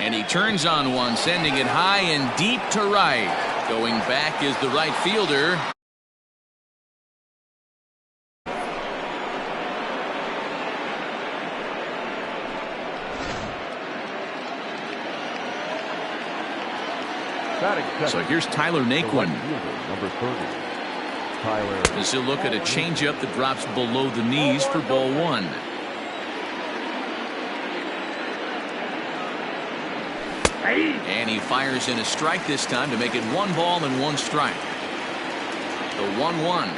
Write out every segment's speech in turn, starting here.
And he turns on one, sending it high and deep to right. Going back is the right fielder. So here's Tyler Naquin. Number 30. Tyler. As he'll look at a changeup that drops below the knees for ball one. And he fires in a strike this time to make it 1 ball and 1 strike. The 1-1.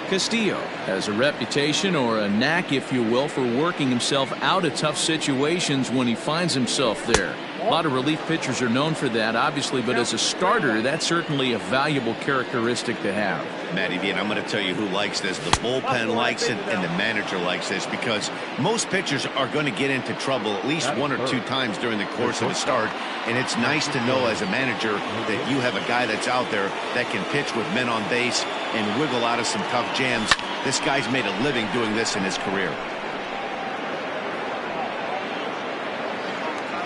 Castillo has a reputation, or a knack if you will, for working himself out of tough situations when he finds himself there. A lot of relief pitchers are known for that, obviously, but as a starter, that's certainly a valuable characteristic to have. Matty V, and I'm going to tell you who likes this. The bullpen likes it, and the manager likes this, because most pitchers are going to get into trouble at least 1 or 2 times during the course of a start, and it's nice to know as a manager that you have a guy that's out there that can pitch with men on base and wiggle out of some tough jams. This guy's made a living doing this in his career.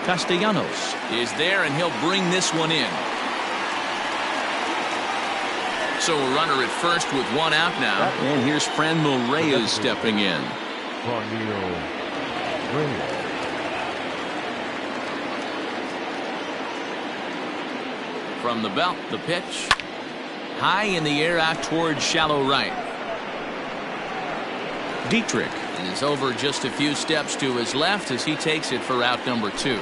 Castellanos is there, and he'll bring this one in. So a runner at first with 1 out now. And here's Franmil Reyes stepping in. From the belt, the pitch. High in the air out towards shallow right. Dietrich is over just a few steps to his left as he takes it for out number 2.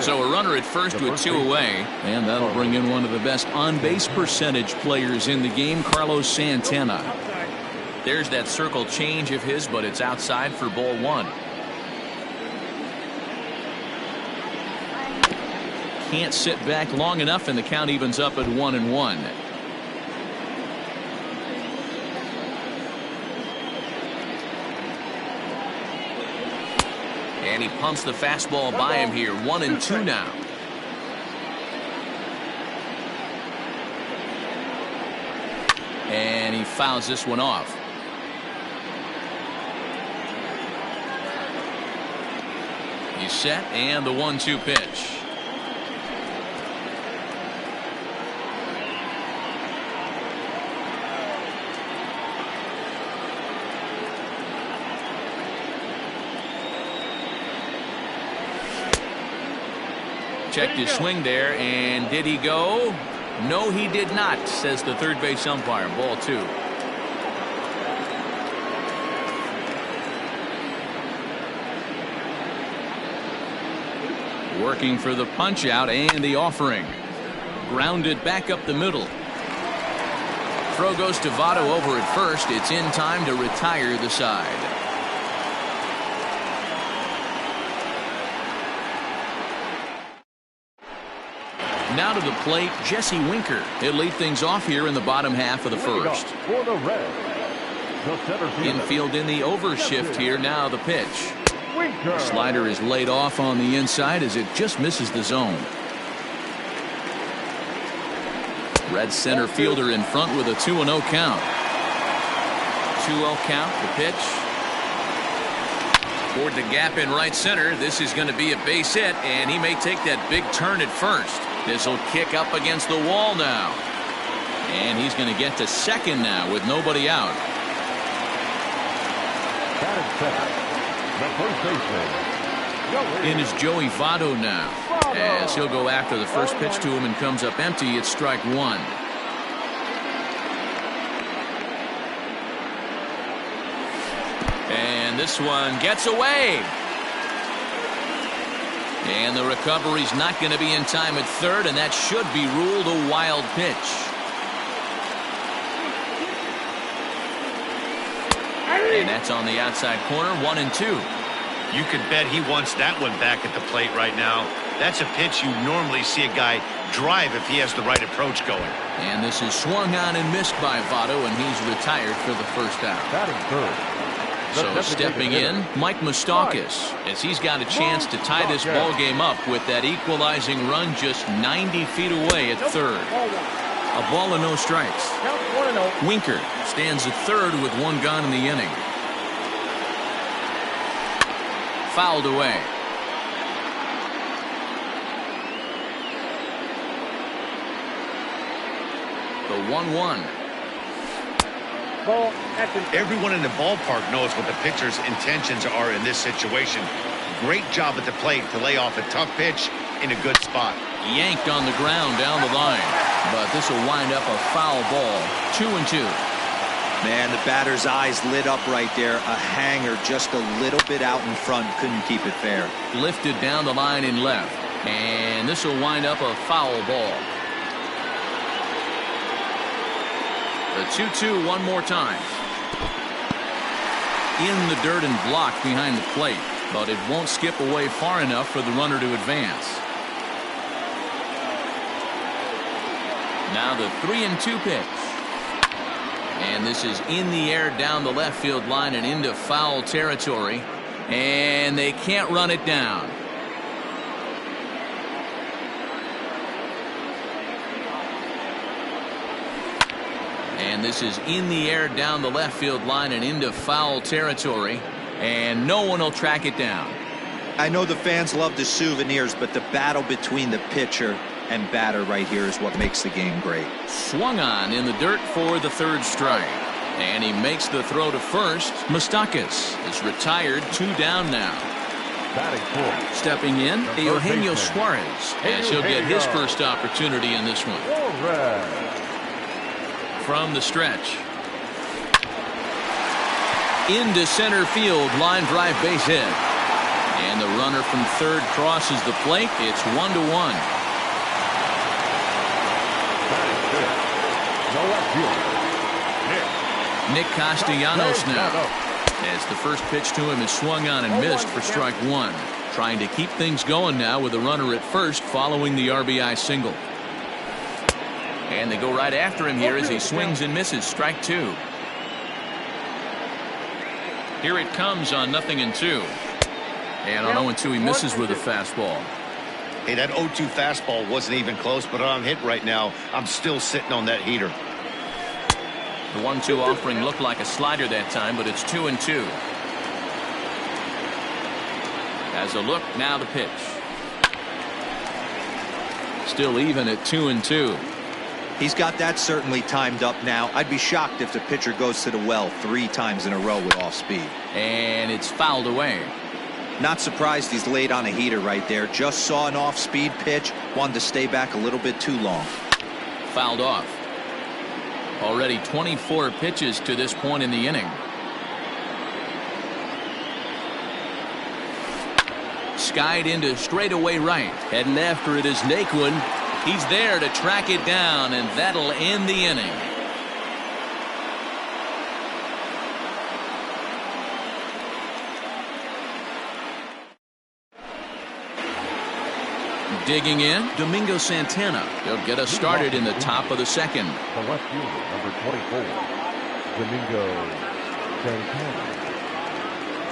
So a runner at first with 2 away, and that'll bring in one of the best on-base percentage players in the game, Carlos Santana. There's that circle change of his, but it's outside for ball 1. Can't sit back long enough, and the count evens up at 1-1. And he pumps the fastball by him here. 1-2 now. And he fouls this one off. He's set, and the 1-2 pitch. Checked his swing there, and did he go? No, he did not, says the third base umpire. Ball 2. Working for the punch out and the offering. Grounded back up the middle. Throw goes to Votto over at first. It's in time to retire the side. Now to the plate, Jesse Winker. He'll lead things off here in the bottom half of the first. Infield in the overshift here. Now the pitch. The slider is laid off on the inside as it just misses the zone. Red center fielder in front with a 2-0 count. 2-0 count. The pitch. Toward the gap in right center. This is going to be a base hit, and he may take that big turn at first. This will kick up against the wall now. And he's going to get to second now with nobody out. In is Joey Votto now. As he'll go after the first pitch to him and comes up empty. It's strike 1. And this one gets away. And the recovery's not going to be in time at third, and that should be ruled a wild pitch. And that's on the outside corner. 1-2. You could bet he wants that one back at the plate right now. That's a pitch you normally see a guy drive if he has the right approach going. And this is swung on and missed by Votto, and he's retired for the first out. Batting third. So stepping in, Mike Moustakas, as he's got a chance to tie this ball game up with that equalizing run just 90 feet away at third. A ball and no strikes. Winker stands at third with 1 gone in the inning. fouled away. The 1-1. Everyone in the ballpark knows what the pitcher's intentions are in this situation. Great job at the plate to lay off a tough pitch in a good spot. Yanked on the ground down the line, but this will wind up a foul ball. 2-2. Man, the batter's eyes lit up right there. A hanger just a little bit out in front. Couldn't keep it fair. Lifted down the line in left, and this will wind up a foul ball. The 2-2 one more time. In the dirt and blocked behind the plate, but it won't skip away far enough for the runner to advance. Now the 3-2 pitch. And this is in the air down the left field line and into foul territory. And they can't run it down. And this is in the air down the left field line and into foul territory. And no one will track it down. I know the fans love the souvenirs, but the battle between the pitcher and batter right here is what makes the game great. Swung on in the dirt for the third strike. And he makes the throw to first. Moustakas is retired, 2 down now. Stepping in, Eugenio Suarez, as he'll get his first opportunity in this one. From the stretch. Into center field, line drive base hit. And the runner from third crosses the plate. It's 1-1. Nick Castellanos now, as the first pitch to him is swung on and missed for strike 1. Trying to keep things going now with a runner at first following the RBI single. And they go right after him here as he swings and misses. Strike 2. Here it comes on 0-2. And on 0-2 he misses with a fastball. Hey, that 0-2 fastball wasn't even close, but on hit right now, I'm still sitting on that heater. The 1-2 offering looked like a slider that time, but it's 2-2. As a look, now the pitch. Still even at 2-2. He's got that certainly timed up now. I'd be shocked if the pitcher goes to the well 3 times in a row with off speed. And it's fouled away. Not surprised he's laid on a heater right there. Just saw an off-speed pitch. Wanted to stay back a little bit too long. Fouled off. Already 24 pitches to this point in the inning. Skied into straightaway right. Heading after it is Naquin. He's there to track it down, and that'll end the inning. Digging in, Domingo Santana. He'll get us started in the top of the second. The left fielder, number 24, Domingo Santana.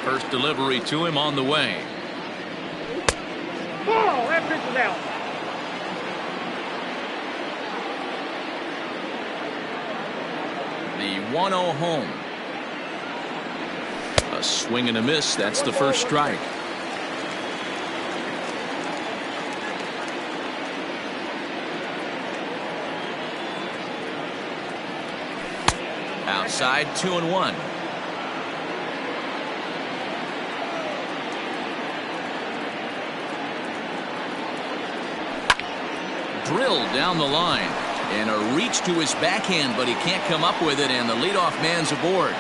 First delivery to him on the way. Ball, that pitch is out. The 1-0 home. A swing and a miss. That's the first strike. Outside, 2-1. Drilled down the line. And a reach to his backhand, but he can't come up with it, and the leadoff man's aboard.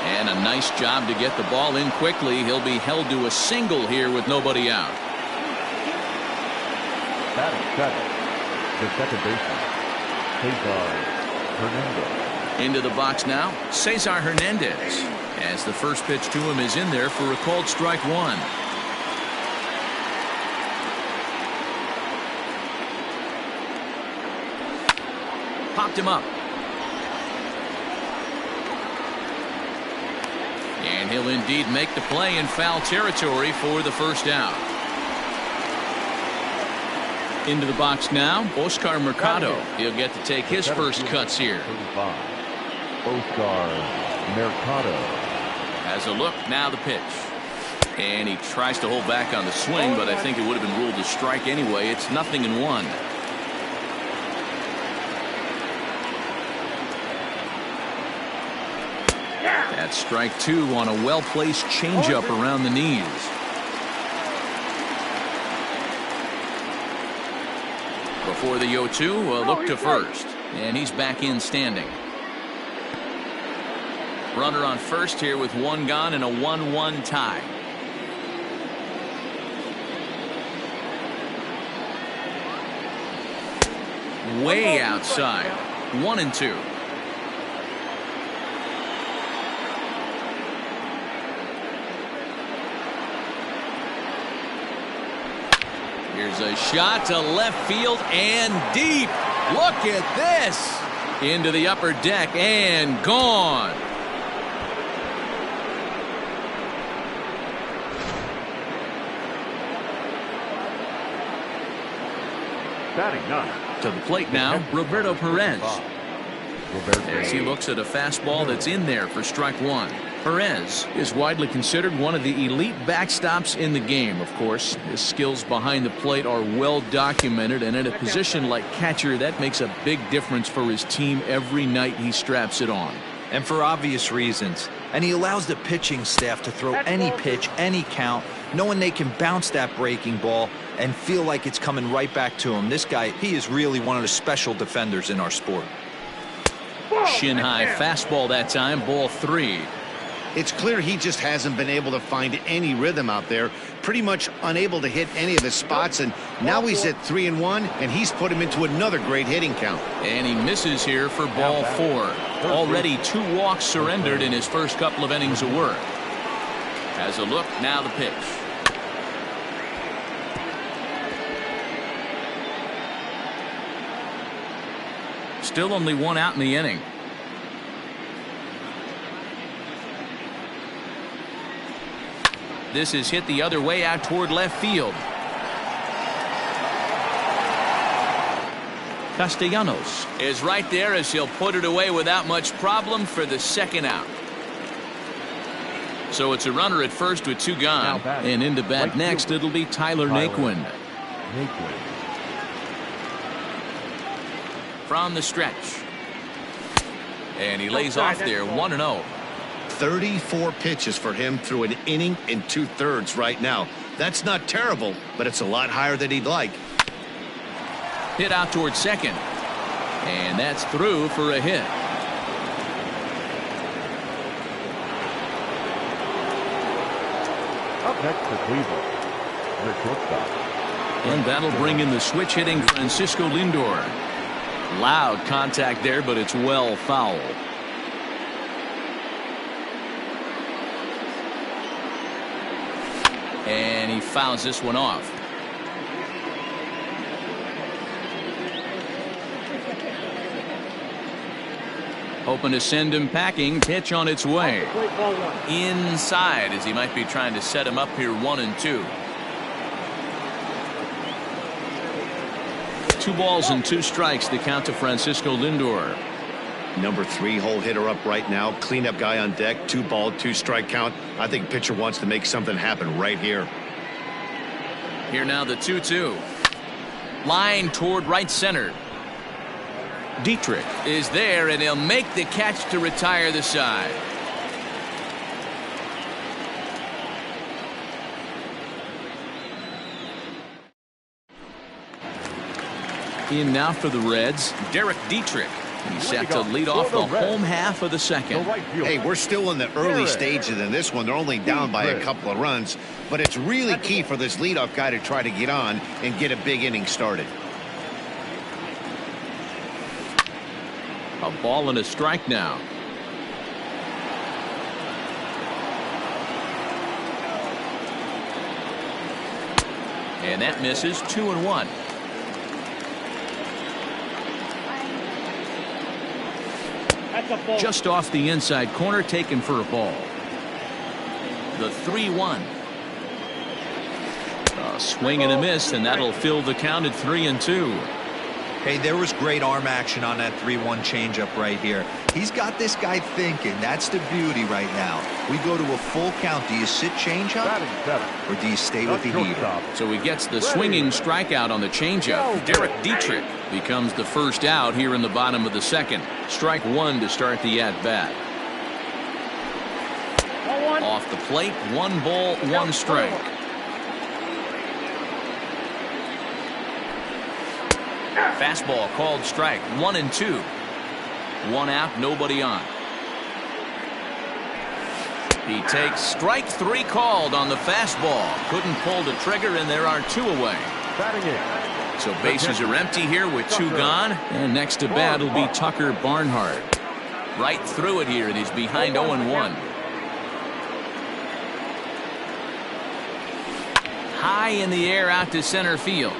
And a nice job to get the ball in quickly. He'll be held to a single here with nobody out. Batting second, the second baseman, Cesar Hernandez. Into the box now, Cesar Hernandez, as the first pitch to him is in there for a called strike 1. Popped him up. And he'll indeed make the play in foul territory for the first out. Into the box now, Oscar Mercado. He'll get to take his first cuts here. 35, Oscar Mercado. Has a look, now the pitch. And he tries to hold back on the swing, but I think it would have been ruled a strike anyway. It's 0-1. That's strike 2 on a well-placed changeup around the knees. Before the 0-2, a look to first. And he's back in standing. Runner on first here with one gone and a 1-1 tie. Way outside. 1-2. Here's a shot to left field and deep. Look at this. Into the upper deck and gone. Batting 9. To the plate now, Roberto Perez. As he looks at a fastball that's in there for strike 1. Perez is widely considered one of the elite backstops in the game, of course. His skills behind the plate are well documented, and in a position like catcher, that makes a big difference for his team every night he straps it on. And for obvious reasons. And he allows the pitching staff to throw any pitch, any count, knowing they can bounce that breaking ball and feel like it's coming right back to him. This guy, he is really one of the special defenders in our sport. Shin high fastball that time, ball 3. It's clear he just hasn't been able to find any rhythm out there. Pretty much unable to hit any of his spots, and now he's at 3-1, and he's put him into another great hitting count. And he misses here for ball 4. Already 2 walks surrendered in his first couple of innings of work. Has a look, now the pitch. Still only 1 out in the inning. This is hit the other way out toward left field. Castellanos is right there as he'll put it away without much problem for the second out. So it's a runner at first with 2 gone. And into bat next, it'll be Tyler Naquin. From the stretch. And he lays off there 1-0. 34 pitches for him through an inning and 2/3 right now. That's not terrible, but it's a lot higher than he'd like. Hit out towards second. And that's through for a hit. Up next for Cleveland, their shortstop. And that'll bring in the switch hitting Francisco Lindor. Loud contact there, but it's well foul. And he fouls this one off. Hoping to send him packing. Pitch on its way. Inside as he might be trying to set him up here 1-2. 2 balls and 2 strikes the count to Francisco Lindor. Number 3 hole hitter up right now. Cleanup guy on deck. 2 ball, 2 strike count. I think pitcher wants to make something happen right here. Here now the 2-2. Line toward right center. Dietrich is there, and he'll make the catch to retire the side. In now for the Reds, Derek Dietrich. He's set to lead off the home half of the second. Hey, we're still in the early stages in this one. They're only down by a couple of runs, but it's really key for this leadoff guy to try to get on and get a big inning started. A ball and a strike now. And that misses. 2-1. Just off the inside corner, taken for a ball. The 3-1. A swing and a miss, and that'll fill the count at 3-2. Hey, there was great arm action on that 3-1 changeup right here. He's got this guy thinking. That's the beauty right now. We go to a full count. Do you sit changeup or do you stay with the heater? So he gets the swinging strikeout on the changeup. Derek Dietrich becomes the first out here in the bottom of the second. Strike one to start the at-bat. Off the plate, 1 ball, 1 strike. Fastball called strike, 1-2. 1 out, nobody on. He takes strike 3 called on the fastball. Couldn't pull the trigger, and there are 2 away. So bases are empty here with 2 gone. And next to bat will be Tucker Barnhart. Right through it here, and he's behind 0-1. High in the air out to center field.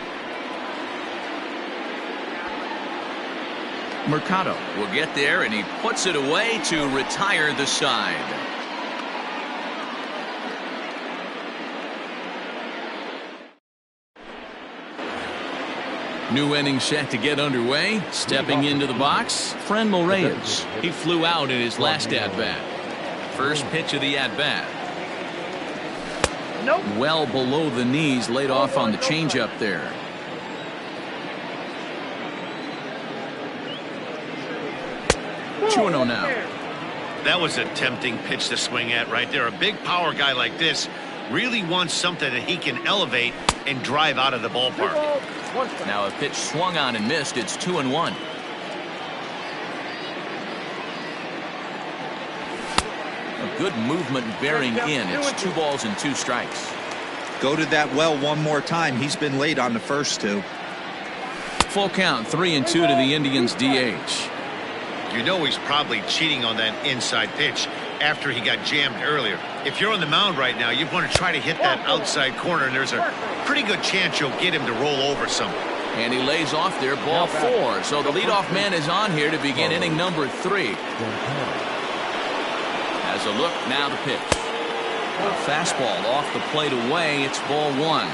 Mercado will get there, and he puts it away to retire the side. New inning set to get underway. Stepping into the box, Franmil Reyes. He flew out in his last at-bat. First pitch of the at-bat. Well below the knees, laid off on the changeup there. Chuno now. That was a tempting pitch to swing at right there. A big power guy like this really wants something that he can elevate and drive out of the ballpark. Now a pitch swung on and missed. It's 2-1. A good movement bearing in. It's 2 balls and 2 strikes. Go to that well one more time. He's been late on the first 2. Full count, 3-2 to the Indians DH. You know he's probably cheating on that inside pitch after he got jammed earlier. If you're on the mound right now, you want to try to hit that outside corner, and there's a pretty good chance you'll get him to roll over something. And he lays off there, ball 4. So the leadoff man is on here to begin inning number 3. As a look, now the pitch. A fastball off the plate away. It's ball 1.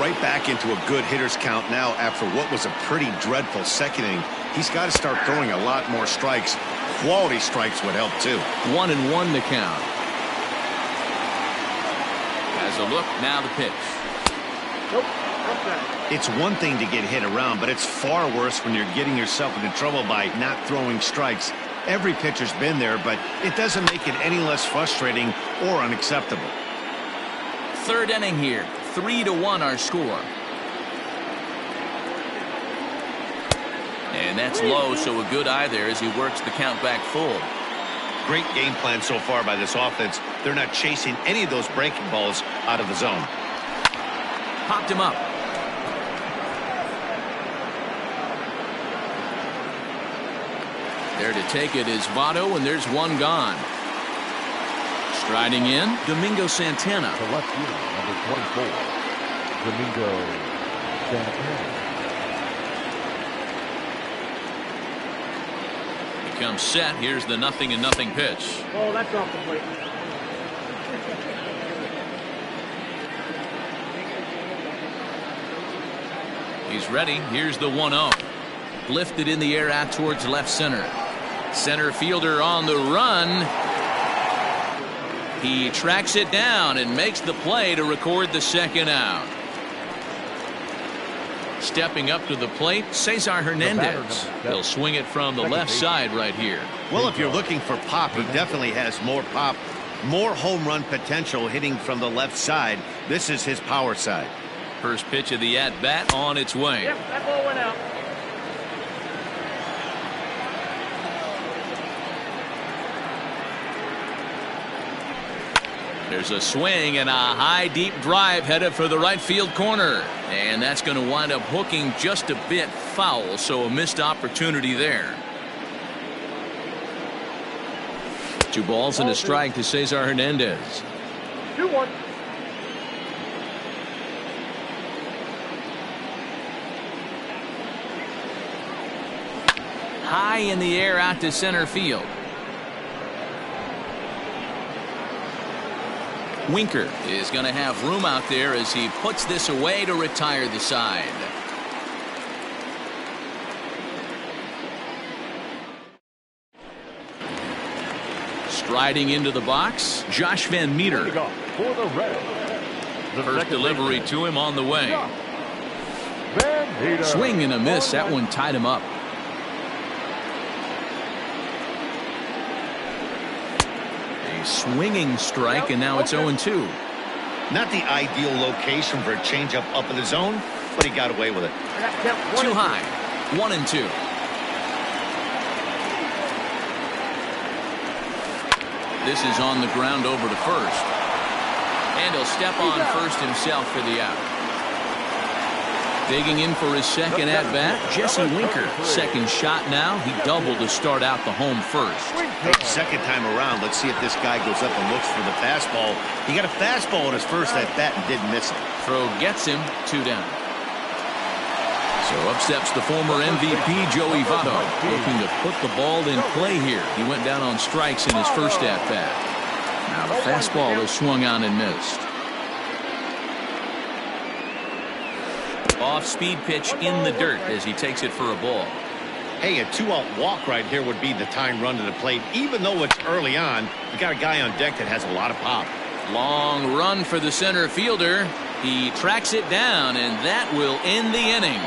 Right back into a good hitter's count now after what was a pretty dreadful second inning. He's got to start throwing a lot more strikes. Quality strikes would help too. 1-1 to count. As a look, now the pitch. It's one thing to get hit around, but it's far worse when you're getting yourself into trouble by not throwing strikes. Every pitcher's been there, but it doesn't make it any less frustrating or unacceptable. 3rd inning here. 3-1 our score. And that's low, so a good eye there as he works the count back full. Great game plan so far by this offense. They're not chasing any of those breaking balls out of the zone. Popped him up. There to take it is Votto, and there's 1 gone. Striding in, Domingo Santana. The left fielder, number 24, Domingo Santana. He comes set. Here's the 0-0 pitch. Oh, that's off the plate. He's ready. Here's the 1-0. Lifted in the air out towards left center. Center fielder on the run. He tracks it down and makes the play to record the 2nd out. Stepping up to the plate, Cesar Hernandez. He'll swing it from the left side right here. Well, if you're looking for pop, he definitely has more pop, more home run potential hitting from the left side. This is his power side. First pitch of the at-bat on its way. Yep, that ball went out. There's a swing and a high deep drive headed for the right field corner, and that's going to wind up hooking just a bit foul, so a missed opportunity there. 2 balls and a strike to Cesar Hernandez. 2-1. High in the air out to center field. Winker is going to have room out there as he puts this away to retire the side. Riding into the box, Josh Van Meter. For the Reds, the First delivery to him on the way. Van Meter. Swing and a miss. That one tied him up. A swinging strike, and now it's 0-2. Not the ideal location for a changeup up in the zone, but he got away with it. Too high. 1-2. This is on the ground over to first. And he'll step on first himself for the out. Digging in for his second at-bat, Jesse Winker. Second shot now. He doubled to start out the home first. Hey, second time around, let's see if this guy goes up and looks for the fastball. He got a fastball on his first at-bat and didn't miss it. Throw gets him. 2 down. So up steps the former MVP, Joey Votto, looking to put the ball in play here. He went down on strikes in his first at-bat. Now the fastball is swung on and missed. Off-speed pitch in the dirt as he takes it for a ball. Hey, a 2-out walk right here would be the tying run to the plate. Even though it's early on, you got a guy on deck that has a lot of pop. Long run for the center fielder. He tracks it down, and that will end the inning.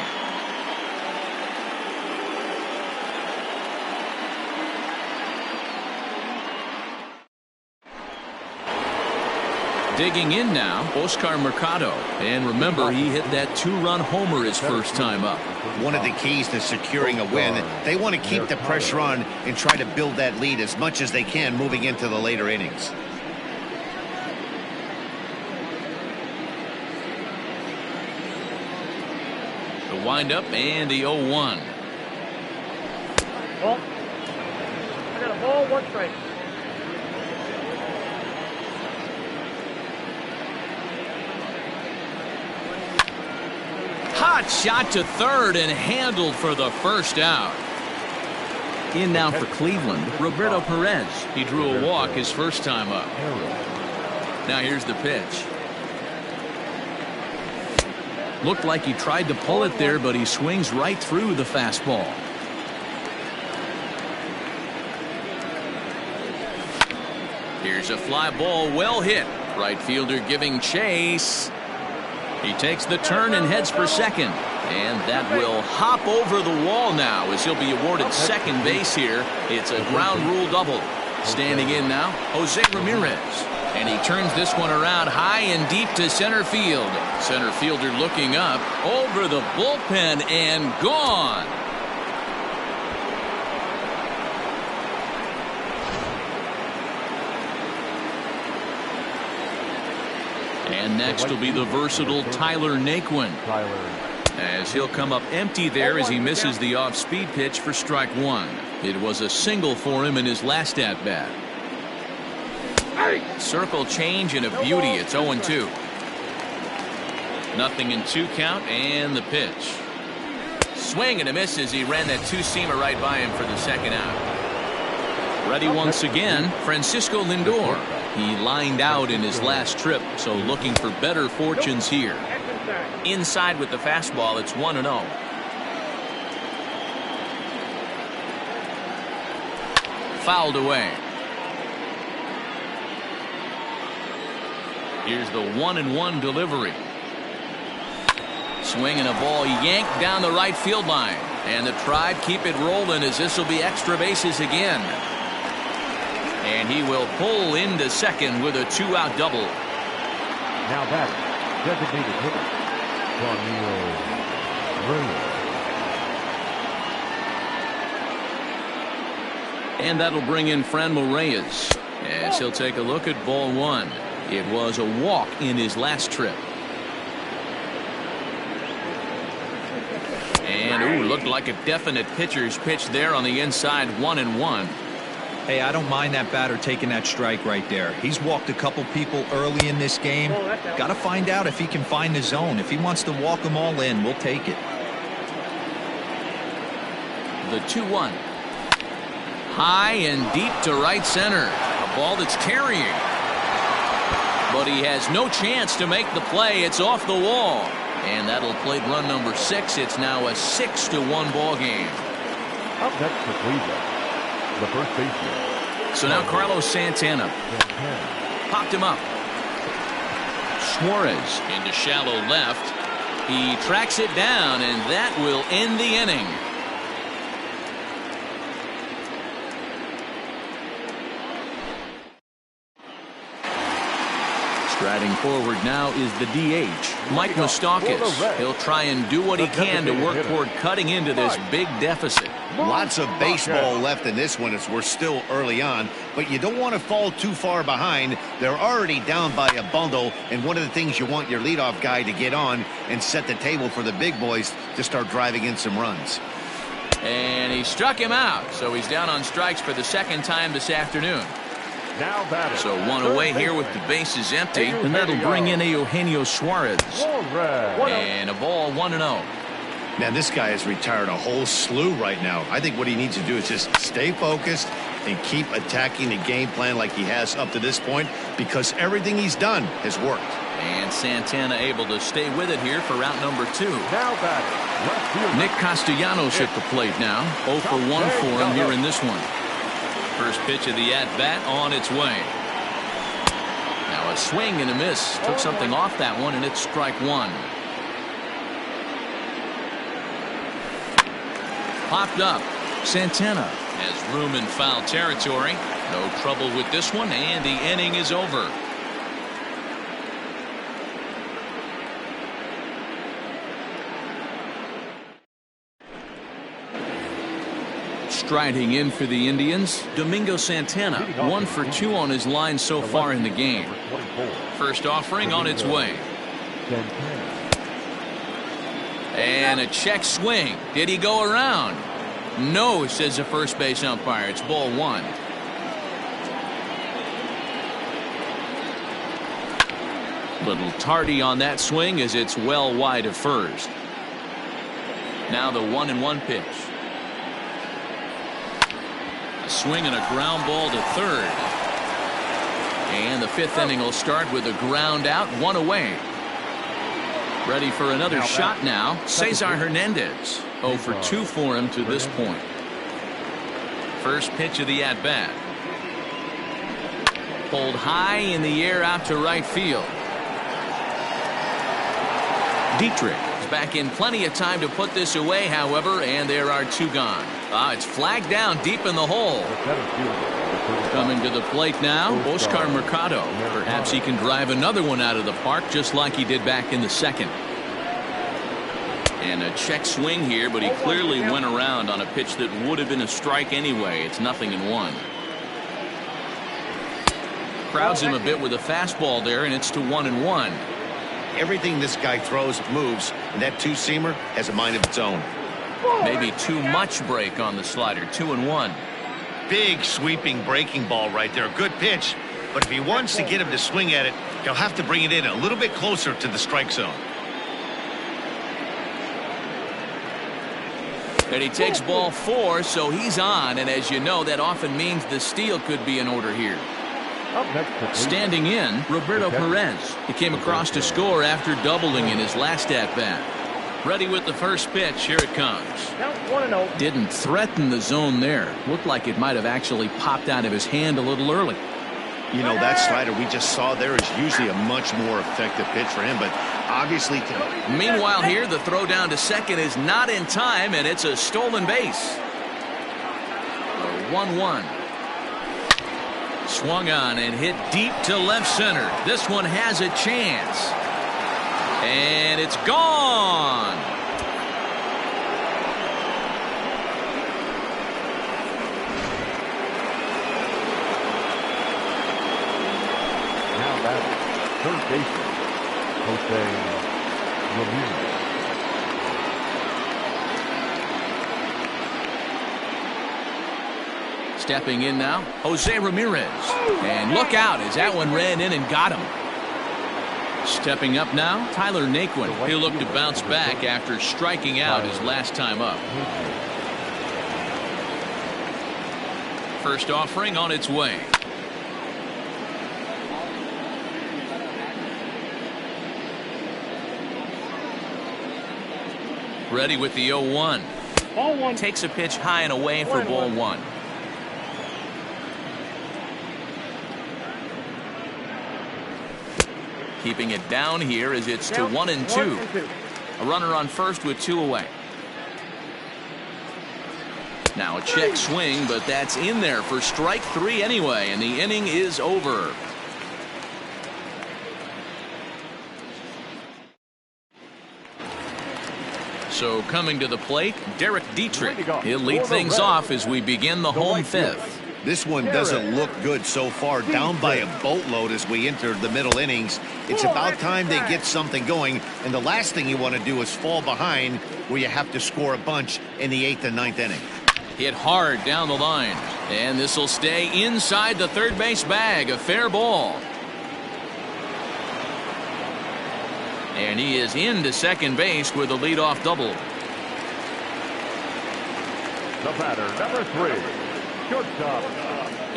Digging in now, Oscar Mercado. And remember, he hit that 2-run homer his first time up. One of the keys to securing a win, they want to keep the pressure on and try to build that lead as much as they can moving into the later innings. The windup and the 0-1. Ball. I got a ball, 1 strike. Hot shot to third and handled for the first out. In now for Cleveland, Roberto Perez. He drew a walk his first time up. Now here's the pitch. Looked like he tried to pull it there, but he swings right through the fastball. Here's a fly ball, well hit. Right fielder giving chase. He takes the turn and heads for second. And that will hop over the wall now as he'll be awarded second base here. It's a ground rule double. Standing in now, Jose Ramirez. And he turns this one around high and deep to center field. Center fielder looking up over the bullpen and gone. And next will be the versatile Tyler Naquin. As he'll come up empty there as he misses the off-speed pitch for strike 1. It was a single for him in his last at-bat. Circle change and a beauty. It's 0-2. Nothing in 2 count and the pitch. Swing and a miss as he ran that 2-seamer right by him for the second out. Ready once again, Francisco Lindor. He lined out in his last trip, so looking for better fortunes here. Inside with the fastball, it's 1-0. Fouled away. Here's the 1-1 delivery. Swing and a ball yanked down the right field line. And the Tribe keep it rolling as this will be extra bases again. And he will pull into second with a 2-out double. Now that designated hitter, Carmelo Reyes. And that'll bring in Franmil Reyes as he'll take a look at ball 1. It was a walk in his last trip. And looked like a definite pitcher's pitch there on the inside. 1-1. Hey, I don't mind that batter taking that strike right there. He's walked a couple people early in this game. Got to find out if he can find the zone. If he wants to walk them all in, we'll take it. The 2-1. High and deep to right center. A ball that's carrying. But he has no chance to make the play. It's off the wall. And that'll plate run number 6. It's now a 6-1 ball game. Up next for Cleveland, the first baseman, So now Carlos Santana. Popped him up. Suarez into shallow left. He tracks it down, and that will end the inning. Striding forward now is the DH, Mike Moustakas. He'll try and do what he can to work toward cutting into this big deficit. Lots of baseball left in this one as we're still early on, but you don't want to fall too far behind. They're already down by a bundle, and one of the things you want your leadoff guy to get on and set the table for the big boys to start driving in some runs. And he struck him out, so he's down on strikes for the second time this afternoon. So one away here with the bases empty, and that'll bring in Eugenio Suarez. And a ball 1-0. Now this guy has retired a whole slew right now. I think what he needs to do is just stay focused and keep attacking the game plan like he has up to this point, because everything he's done has worked. And Santana able to stay with it here for route number 2. Nick Castellanos at the plate now. 0 for 1 for him here in this one. First pitch of the at-bat on its way. Now a swing and a miss. Took something off that one, and it's strike 1. Popped up. Santana has room in foul territory. No trouble with this one, and the inning is over. Striding in for the Indians, Domingo Santana, 1 for 2 on his line so far in the game. First offering on its way. And a check swing. Did he go around? No, says the first base umpire. It's ball 1. Little tardy on that swing as it's well wide of first. Now the 1-1 pitch. Swing and a ground ball to third. And the 5th inning will start with a ground out, 1 away. Ready for another shot now. Cesar Hernandez. 0 for 2 for him to this point. First pitch of the at-bat. Pulled high in the air out to right field. Dietrich is back in plenty of time to put this away, however, and there are 2 gone. It's flagged down deep in the hole. Coming to the plate now, Oscar Mercado. Perhaps he can drive another one out of the park just like he did back in the second. And a check swing here, but he clearly went around on a pitch that would have been a strike anyway. It's 0-1. Crowds him a bit with a fastball there, and it's to 1-1. Everything this guy throws moves, and that two-seamer has a mind of its own. Maybe too much break on the slider. 2-1. Big sweeping breaking ball right there. A good pitch, but if he wants to get him to swing at it, he'll have to bring it in a little bit closer to the strike zone. And he takes ball 4, so he's on, and as you know, that often means the steal could be in order here. Standing in, Roberto Perez. He came across to score after doubling in his last at-bat. Ready with the first pitch. Here it comes. Didn't threaten the zone there. Looked like it might have actually popped out of his hand a little early. You know, that slider we just saw there is usually a much more effective pitch for him, but obviously... Meanwhile here, the throw down to second is not in time, and it's a stolen base. 1-1. Swung on and hit deep to left center. This one has a chance. And it's gone. Now batting, third baseman, Jose Ramirez. Stepping in now, Jose Ramirez. And look out as that one ran in and got him. Stepping up now, Tyler Naquin. He'll look to bounce back after striking out his last time up. First offering on its way. Ready with the 0-1. Ball 1. Takes a pitch high and away for ball 1. Keeping it down here as it's to 1-2. A runner on first with 2 away. Now a check swing, but that's in there for strike 3 anyway, and the inning is over. So coming to the plate, Derek Dietrich. He'll lead things off as we begin the home 5th. This one doesn't look good so far. Down by a boatload as we enter the middle innings. It's about time they get something going, and the last thing you want to do is fall behind where you have to score a bunch in the 8th and 9th inning. Hit hard down the line, and this will stay inside the third base bag. A fair ball. And he is into second base with a leadoff double. The batter, number 3, shortstop.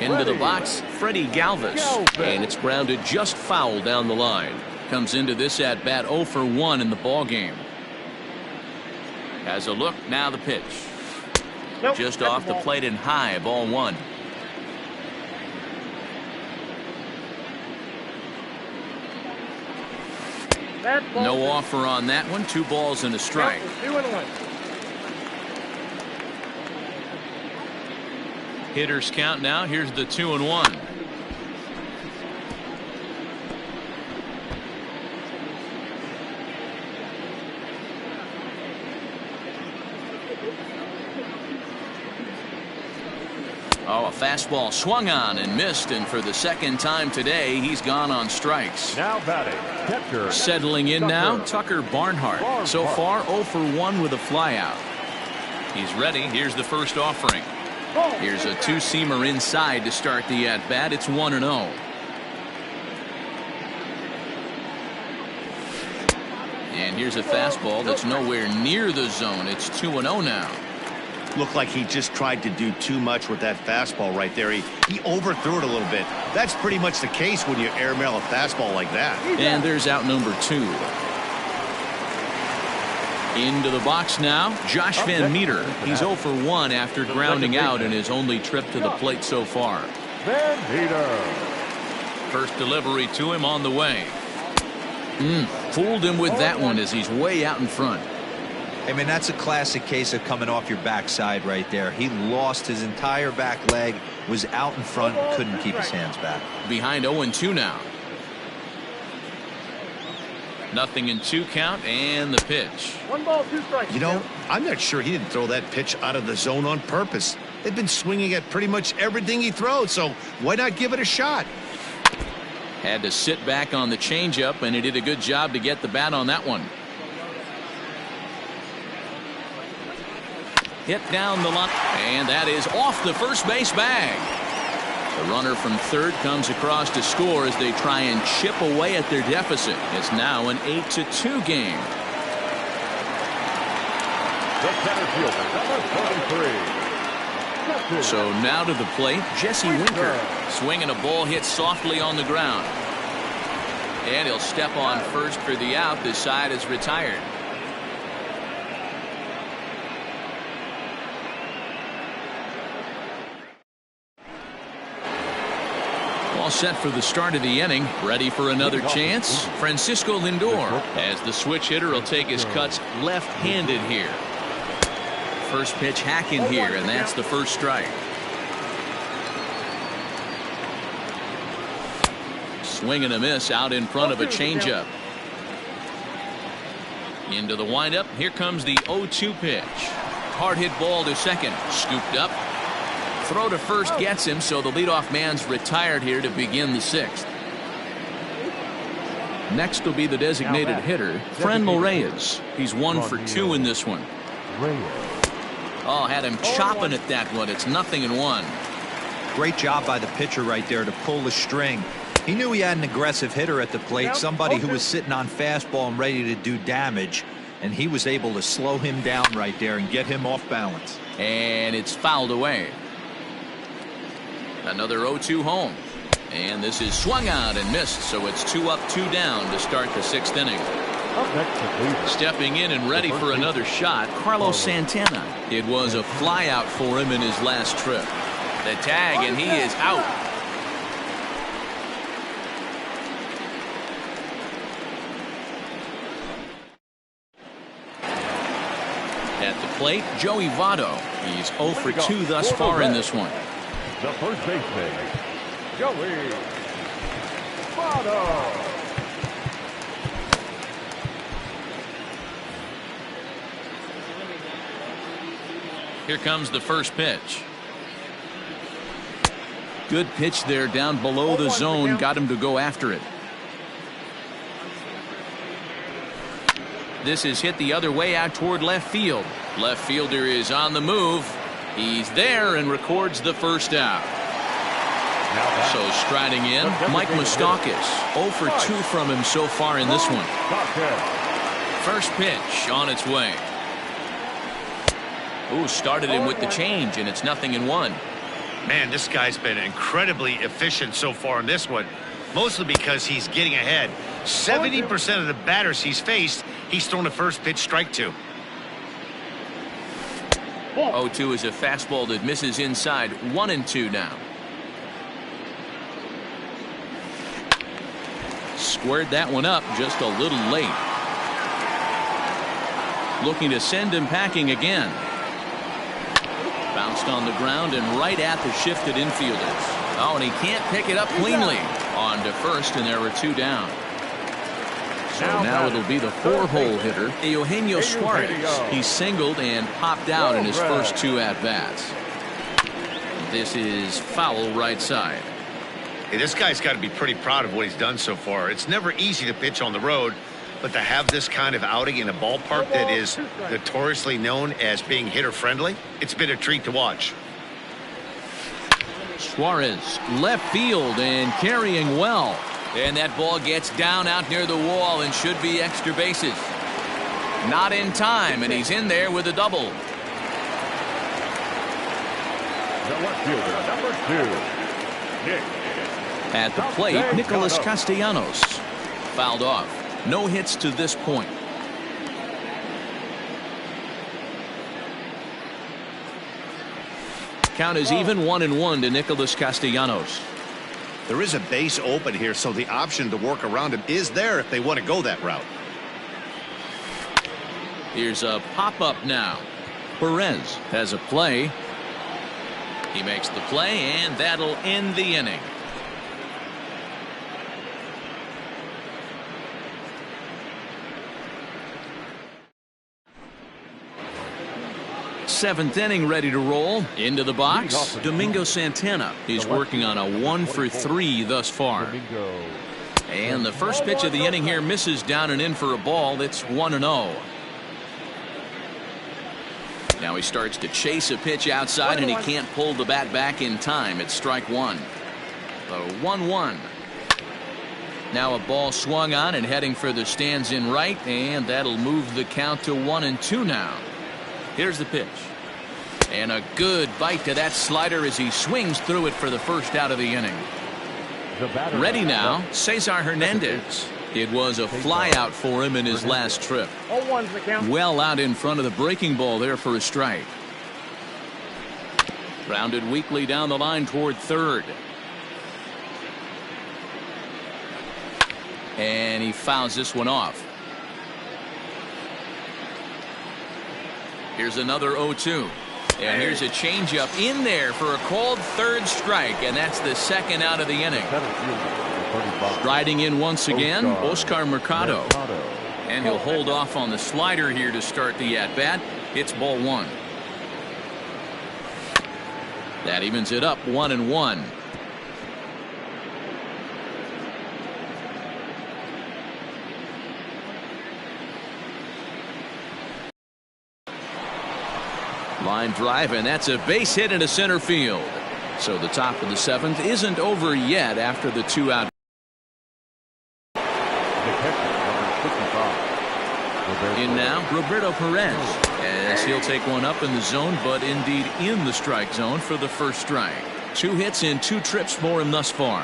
Into the box, Freddie Galvis, and it's grounded just foul down the line. Comes into this at bat 0 for 1 in the ball game. Has a look, now the pitch. Just off the plate and high, ball 1. No offer on that one. 2 balls and a strike. 2-1. Hitters count now. Here's the 2-1. Oh, a fastball swung on and missed, and for the second time today, he's gone on strikes. Now batting, catcher. Settling in now, Tucker Barnhart. So far, 0 for 1 with a flyout. He's ready. Here's the first offering. Here's a 2-seamer inside to start the at-bat. It's 1-0. And here's a fastball that's nowhere near the zone. It's 2-0 now. Looked like he just tried to do too much with that fastball right there. He overthrew it a little bit. That's pretty much the case when you airmail a fastball like that. And there's out number 2. Into the box now, Josh Van Meter. He's 0 for 1 after grounding out in his only trip to the plate so far. Van Meter. First delivery to him on the way. Fooled him with that one as he's way out in front. I mean, that's a classic case of coming off your backside right there. He lost his entire back leg, was out in front, and couldn't keep his hands back. Behind 0-2 now. 0-2 count, and the pitch. 1 ball, 2 strikes. You know, I'm not sure he didn't throw that pitch out of the zone on purpose. They've been swinging at pretty much everything he throws, so why not give it a shot? Had to sit back on the changeup, and he did a good job to get the bat on that one. Hit down the line, and that is off the first base bag. The runner from third comes across to score as they try and chip away at their deficit. It's now an 8-2 game. The center fielder, number 43. So now to the plate, Jesse Winker. Swinging a ball hit softly on the ground. And he'll step on first for the out. This side is retired. All set for the start of the inning. Ready for another chance. Francisco Lindor, as the switch hitter, will take his cuts left-handed here. First pitch hacking here, and that's the first strike. Swing and a miss out in front of a changeup. Into the windup. Here comes the 0-2 pitch. Hard hit ball to second. Scooped up. Throw to first gets him, so the leadoff man's retired here to begin the 6th. Next will be the designated hitter, Franmil Reyes. He's 1 for 2 in this one. Oh, had him chopping at that one. It's 0-1. Great job by the pitcher right there to pull the string. He knew he had an aggressive hitter at the plate, somebody who was sitting on fastball and ready to do damage, and he was able to slow him down right there and get him off balance. And it's fouled away. Another 0-2 home. And this is swung out and missed, so it's 2 up, 2 down to start the 6th inning. Stepping in and ready for another shot, Carlos Santana. It was a flyout for him in his last trip. The tag, and he is out. plate, Joey Votto. He's 0 for 2 thus far in this one. The first baseman, Joey Votto. Here comes the first pitch. Good pitch there down below the zone. Got him to go after it. This is hit the other way out toward left field. Left fielder is on the move. He's there and records the first out. So striding in, Mike Moustakas. 0 for 2 from him so far in this one. First pitch on its way. Ooh, started him with the change, and it's 0-1. Man, this guy's been incredibly efficient so far in this one, mostly because he's getting ahead. 70% of the batters he's faced, he's thrown a first pitch strike to. 0-2 is a fastball that misses inside. 1-2 now. Squared that one up just a little late. Looking to send him packing again. Bounced on the ground and right at the shifted infielders. Oh, and he can't pick it up cleanly. On to first, and there were 2 down. So now it'll be the 4-hole hitter, Eugenio Suarez. He singled and popped out in his first 2 at-bats. This is foul right side. Hey, this guy's got to be pretty proud of what he's done so far. It's never easy to pitch on the road, but to have this kind of outing in a ballpark that is notoriously known as being hitter-friendly, it's been a treat to watch. Suarez, left field and carrying well. And that ball gets down out near the wall and should be extra bases. Not in time, and he's in there with a double. The left fielder, number 2, Nick. At the plate, Nicholas Castellanos. Fouled off. No hits to this point. Count is even 1-1 to Nicholas Castellanos. There is a base open here, so the option to work around him is there if they want to go that route. Here's a pop-up now. Perez has a play. He makes the play, and that'll end the inning. Seventh inning ready to roll. Into the box, Domingo Santana. He's working on a 1 for 3 thus far. And the first pitch of the inning here misses down and in for a ball. That's 1-0. Now he starts to chase a pitch outside, and he can't pull the bat back in time. It's strike 1. The 1-1. Now a ball swung on and heading for the stands in right, and that'll move the count to 1-2 now. Here's the pitch. And a good bite to that slider as he swings through it for the first out of the inning. Ready now, Cesar Hernandez. It was a fly out for him in his last trip. Well out in front of the breaking ball there for a strike. Grounded weakly down the line toward third. And he fouls this one off. Here's another 0-2. And here's a changeup in there for a called third strike, and that's the second out of the inning. Riding in once again, Oscar Mercado. And he'll hold off on the slider here to start the at-bat. It's ball 1. That evens it up 1-1. Line drive, and that's a base hit into center field. So the top of the 7th isn't over yet after the 2 out. In now, Roberto Perez, as he'll take one up in the zone, but indeed in the strike zone for the first strike. 2 hits in 2 trips for him thus far.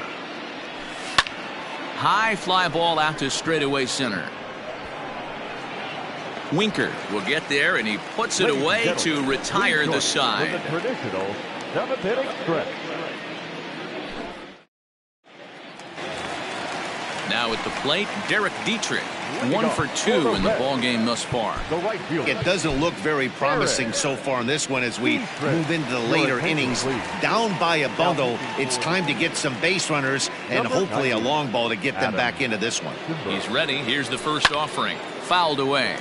High fly ball out to straightaway center. Winker will get there, and he puts it away to retire the side. Traditional 7th inning stretch. Now at the plate, Derek Dietrich. 1 for 2 in the ballgame thus far. It doesn't look very promising so far in this one as we move into the later innings. Down by a bundle, it's time to get some base runners and hopefully a long ball to get them back into this one. He's ready. Here's the first offering. Fouled away.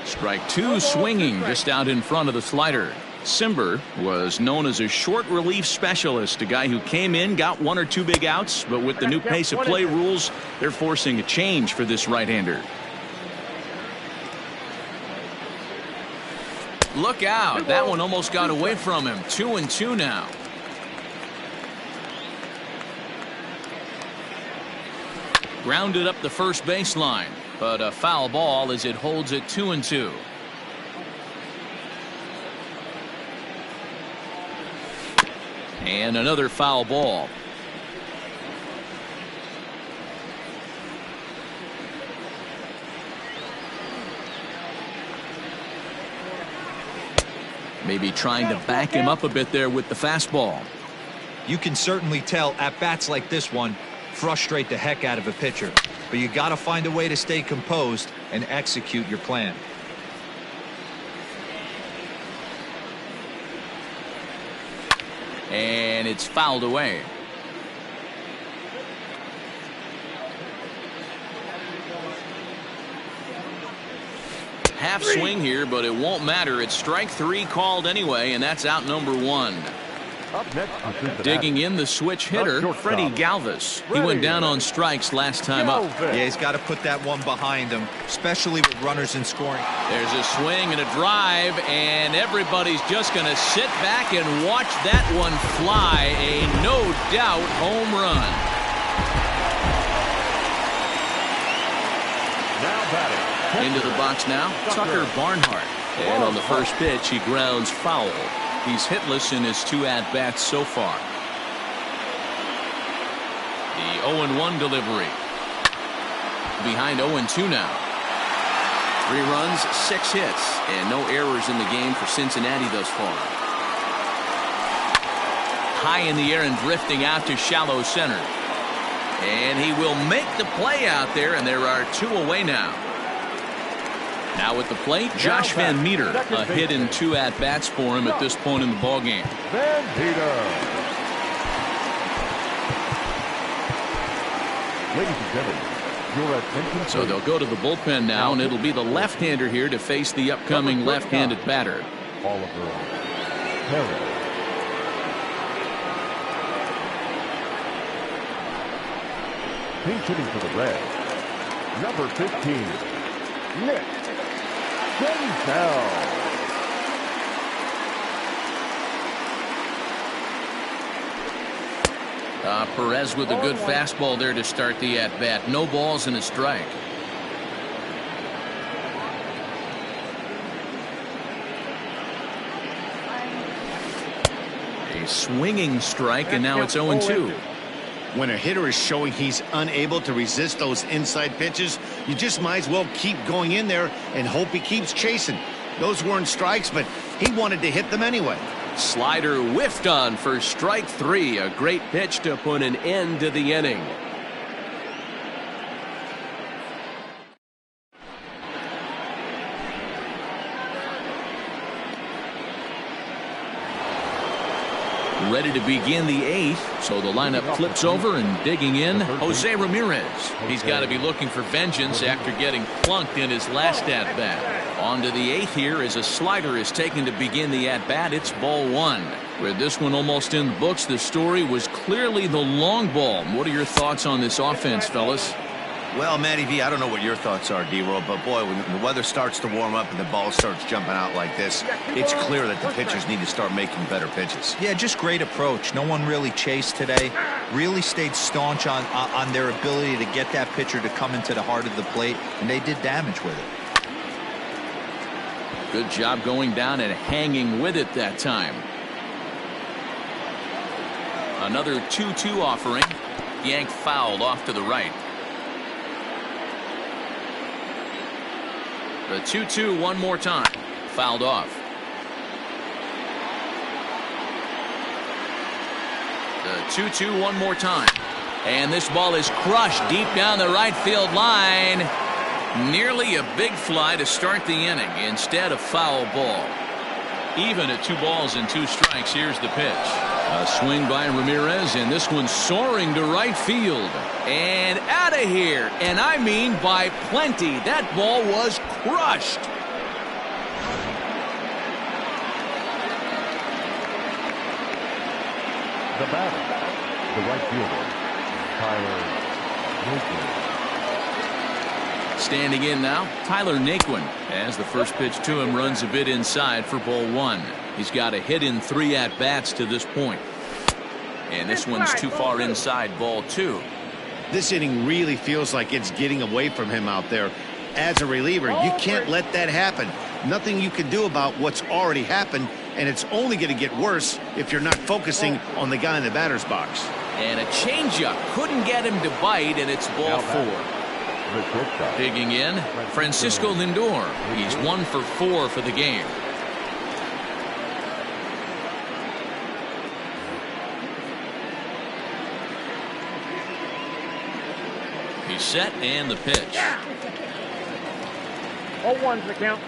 Strike 2 swinging just out in front of the slider. Cimber was known as a short relief specialist, a guy who came in, got 1 or 2 big outs, but with the new pace of play rules, they're forcing a change for this right-hander. Look out. That one almost got away from him. 2-2 now. Grounded up the first baseline, but a foul ball as it holds it 2-2. And another foul ball. Maybe trying to back him up a bit there with the fastball. You can certainly tell at bats like this one frustrate the heck out of a pitcher, but you got to find a way to stay composed and execute your plan. And it's fouled away. Half swing here, but it won't matter. It's strike 3 called anyway, and that's out number 1. Up next, digging in the switch hitter, Freddie Galvis. He went down on strikes last time up. Yeah, he's got to put that one behind him, especially with runners in scoring. There's a swing and a drive, and everybody's just going to sit back and watch that one fly. A no-doubt home run. Now batting. Into the box now, Tucker Barnhart. And on the first pitch, he grounds foul. He's hitless in his 2 at-bats so far. The 0-1 delivery. Behind 0-2 now. 3 runs, 6 hits, and no errors in the game for Cincinnati thus far. High in the air and drifting out to shallow center. And he will make the play out there, and there are 2 away now. Now at the plate, Josh Van Meter. A hit in 2 at-bats for him at this point in the ballgame. Van Meter. Ladies and gentlemen, your attention. So they'll go to the bullpen now, and it'll be the left-hander here to face the upcoming left-handed batter. Oliver Perez. Pinch hitting for the Reds, number 15, Nick Senzel. Perez with a good fastball there to start the at-bat. No balls and a strike. A swinging strike, and now it's 0-2. When a hitter is showing he's unable to resist those inside pitches, you just might as well keep going in there and hope he keeps chasing. Those weren't strikes, but he wanted to hit them anyway. Slider whiffed on for strike 3. A great pitch to put an end to the inning. Ready to begin the 8th, so the lineup flips over and digging in, Jose Ramirez. He's got to be looking for vengeance after getting plunked in his last at-bat. On to the 8th here as a slider is taken to begin the at-bat. It's ball 1. With this one almost in the books, the story was clearly the long ball. What are your thoughts on this offense, fellas? Well, Matty V, I don't know what your thoughts are, D-Roll, but boy, when the weather starts to warm up and the ball starts jumping out like this, it's clear that the pitchers need to start making better pitches. Yeah, just great approach. No one really chased today. Really stayed staunch on their ability to get that pitcher to come into the heart of the plate, and they did damage with it. Good job going down and hanging with it that time. Another 2-2 offering. Yank fouled off to the right. The 2-2 one more time. Fouled off. The 2-2 one more time. And this ball is crushed deep down the right field line. Nearly a big fly to start the inning. Instead, a foul ball. Even at 2 balls and 2 strikes. Here's the pitch. A swing by Ramirez, and this one's soaring to right field. And out of here. And I mean by plenty. That ball was crushed. The batter, the right fielder, Tyler Naquin. Standing in now, Tyler Naquin, as the first pitch to him runs a bit inside for ball 1. He's got a hit in 3 at-bats to this point. And this one's too far inside, ball 2. This inning really feels like it's getting away from him out there. As a reliever, you can't let that happen. Nothing you can do about what's already happened, and it's only going to get worse if you're not focusing on the guy in the batter's box. And a changeup couldn't get him to bite, and it's ball 4. Digging in, Francisco Lindor. He's 1 for 4 for the game. He's set, and the pitch. 0-1's the count.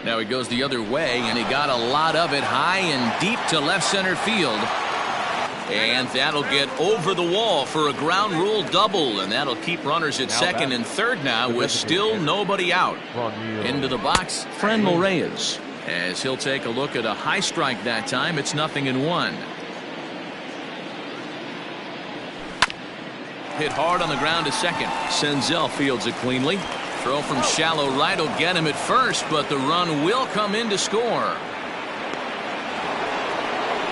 Now he goes the other way, and he got a lot of it high and deep to left center field. And that'll get over the wall for a ground rule double, and that'll keep runners at second and third now with still nobody out. Into the box, Franmil Reyes, as he'll take a look at a high strike that time. It's 0-1. Hit hard on the ground to second. Senzel fields it cleanly. Throw from shallow right will get him at first, but the run will come in to score.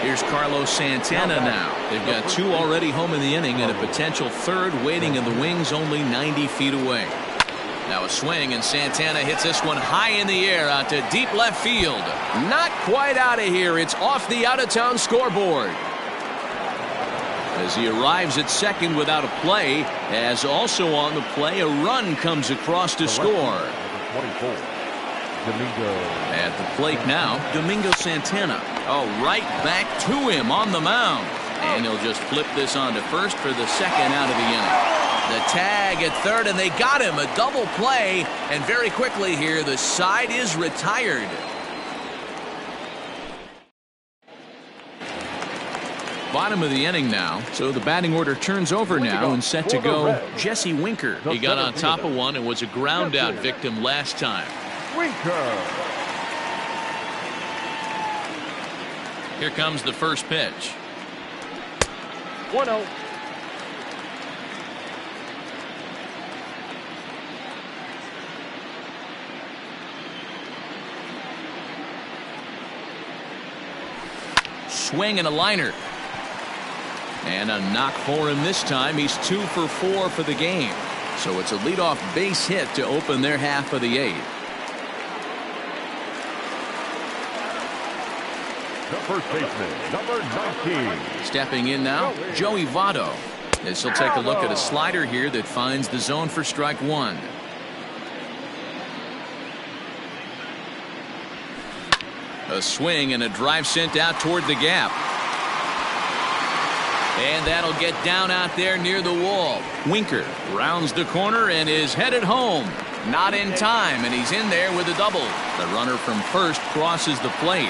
Here's Carlos Santana now. They've got 2 already home in the inning and a potential 3rd waiting in the wings only 90 feet away. Now a swing, and Santana hits this one high in the air out to deep left field. Not quite out of here. It's off the out-of-town scoreboard. As he arrives at second without a play, as also on the play, a run comes across to score. 24, Domingo. At the plate now, Domingo Santana. Oh, right back to him on the mound. And he'll just flip this on to first for the second out of the inning. The tag at third, and they got him. A double play, and very quickly here, the side is retired. Bottom of the inning now, so the batting order turns over now and set to go Jesse Winker. He got on top of one and was a ground out victim last time. Winker. Here comes the first pitch. 1-0. Swing and a liner. And a knock for him this time. He's 2 for 4 for the game. So it's a leadoff base hit to open their half of the 8th. The first baseman, number 19. Stepping in now, Joey Votto. As he'll take a look at a slider here that finds the zone for strike 1. A swing and a drive sent out toward the gap. And that'll get down out there near the wall. Winker rounds the corner and is headed home. Not in time, and he's in there with a double. The runner from first crosses the plate.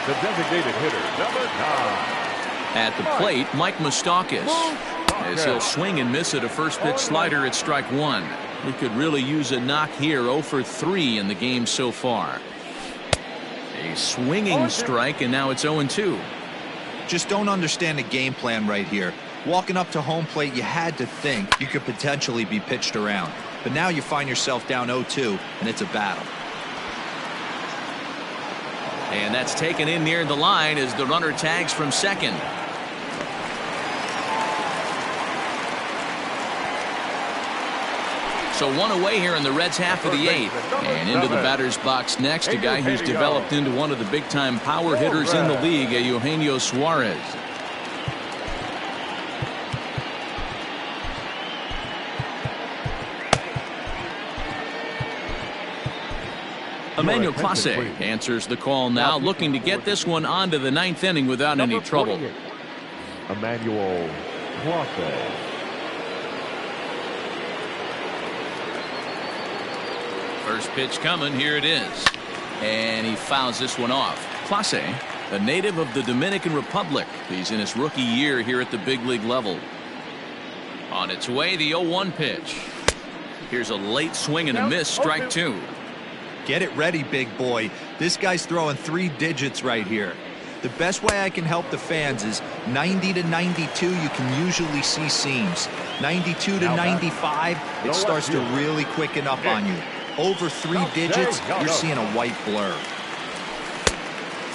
The designated hitter, number 9. At the plate, Mike Moustakas, as he'll swing and miss at a first pitch slider at strike 1. He could really use a knock here. 0 for 3 in the game so far. A swinging strike, and now it's 0-2. Just don't understand the game plan right here. Walking up to home plate, you had to think you could potentially be pitched around. But now you find yourself down 0-2, and it's a battle. And that's taken in near the line as the runner tags from second. So 1 away here in the Reds' half of the 8th. And into the batter's box next, a guy who's developed into one of the big-time power hitters in the league, Eugenio Suarez. Emmanuel Clase answers the call now, looking to get this one onto the 9th inning without any trouble. Emmanuel Clase. First pitch coming. Here it is. And he fouls this one off. Clase, a native of the Dominican Republic. He's in his rookie year here at the big league level. On its way, the 0-1 pitch. Here's a late swing and a miss, strike 2. Get it ready, big boy. This guy's throwing 3 digits right here. The best way I can help the fans is 90 to 92, you can usually see seams. 92 to 95, it starts to really quicken up on you. Over 3 digits, you're seeing a white blur.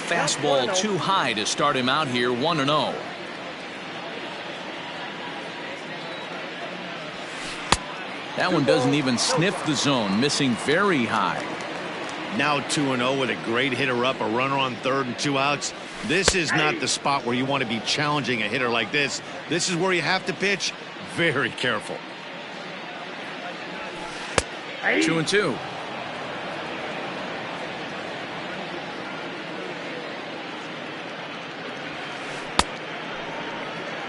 Fastball too high to start him out here, 1-0. That one doesn't even sniff the zone, missing very high. Now 2-0 with a great hitter up, a runner on third and 2 outs. This is not the spot where you want to be challenging a hitter like this. This is where you have to pitch very careful. 2-2.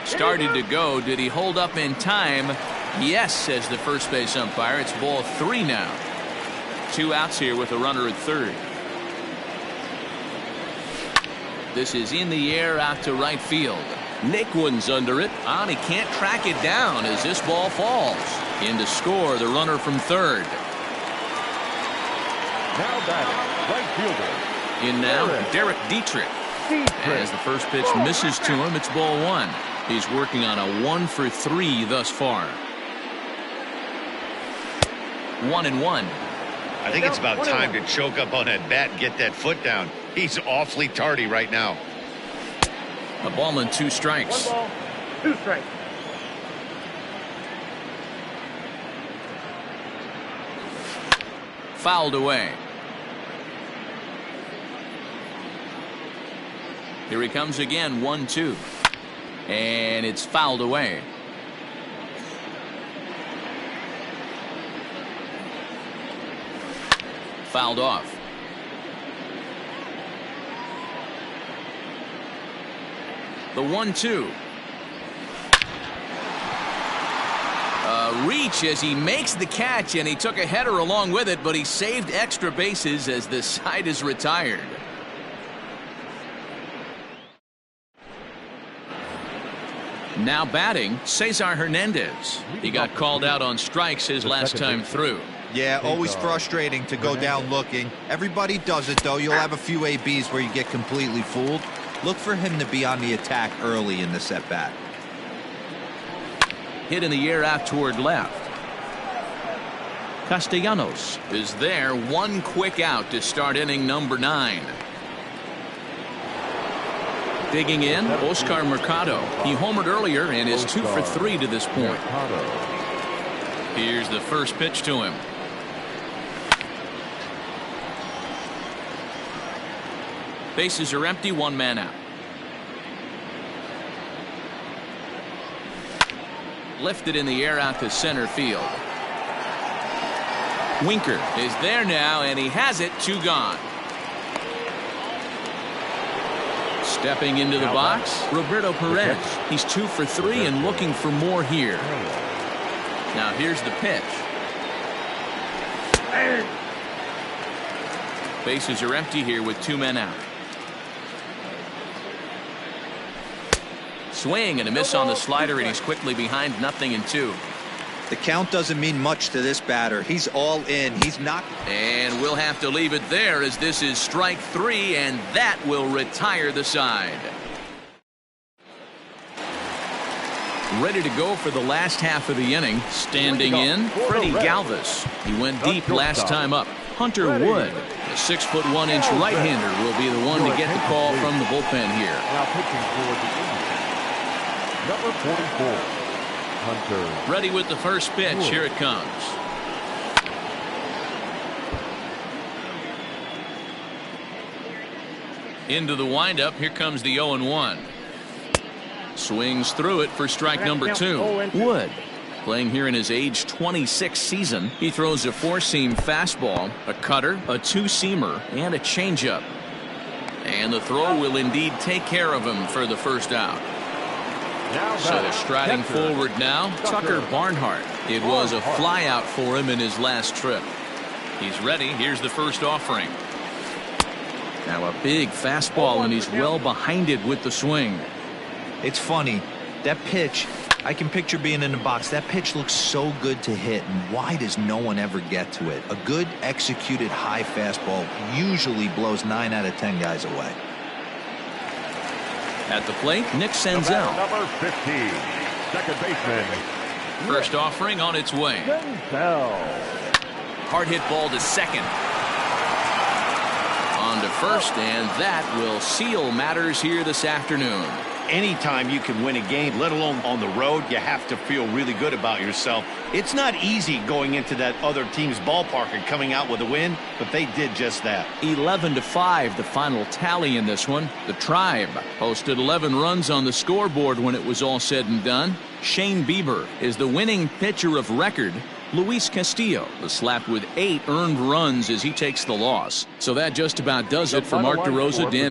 Started to go. Did he hold up in time? Yes, says the first base umpire. It's ball 3 now. 2 outs here with a runner at third. This is in the air out to right field. Naquin's under it. He can't track it down as this ball falls. In to score the runner from third. Now batting, right fielder. In now, Derek Dietrich. As the first pitch misses to him, it's ball 1. He's working on a 1-for-3 thus far. 1-1. I think it's about time to choke up on that bat and get that foot down. He's awfully tardy right now. A ball and 2 strikes. 1 ball, 2 strikes. Fouled away. Here he comes again, 1-2. And it's fouled away. Fouled off. The 1-2. Reach as he makes the catch, and he took a header along with it, but he saved extra bases as the side is retired. Now batting, Cesar Hernandez. He got called out on strikes his last time through. Yeah, always frustrating to go down looking. Everybody does it, though. You'll have a few ABs where you get completely fooled. Look for him to be on the attack early in the at-bat. Hit in the air out toward left. Castellanos is there. 1 quick out to start inning number 9. Digging in, Oscar Mercado. He homered earlier and is 2 for 3 to this point. Here's the first pitch to him. Bases are empty, 1 man out. Lifted in the air out to center field. Winker is there now, and he has it. 2 gone. Stepping into the box, Roberto Perez. He's 2 for 3 and looking for more here. Now here's the pitch. Bases are empty here with 2 men out. Swing and a miss on the slider, and he's quickly behind 0-2. The count doesn't mean much to this batter. He's all in. He's not. And we'll have to leave it there as this is strike 3, and that will retire the side. Ready to go for the last half of the inning. Standing in, Freddie Galvis. He went deep last time up. Hunter Wood, the 6'1" right-hander, will be the one to get the call from the bullpen here. Now pitching for the number 44, Hunter. Ready with the first pitch. Here it comes. Into the windup. Here comes the 0-1. Swings through it for strike number 2. Wood Playing here in his age 26 season, he throws a four-seam fastball, a cutter, a two-seamer, and a changeup. And the throw will indeed take care of him for the first out. So striding forward now, Tucker Barnhart. It was a flyout for him in his last trip. He's ready. Here's the first offering. Now a big fastball, and he's well behind it with the swing. It's funny. That pitch, I can picture being in the box. That pitch looks so good to hit, and why does no one ever get to it? A good executed high fastball usually blows 9 out of 10 guys away. At the plate, Nick Senzel. Number 15, second baseman. First offering on its way. Hard hit ball to second. On to first, and that will seal matters here this afternoon. Anytime you can win a game, let alone on the road, you have to feel really good about yourself. It's not easy going into that other team's ballpark and coming out with a win, but they did just that. 11-5, the final tally in this one. The Tribe posted 11 runs on the scoreboard when it was all said and done. Shane Bieber is the winning pitcher of record. Luis Castillo was slapped with 8 earned runs as he takes the loss. So that just about does it for Mark DeRosa. Dan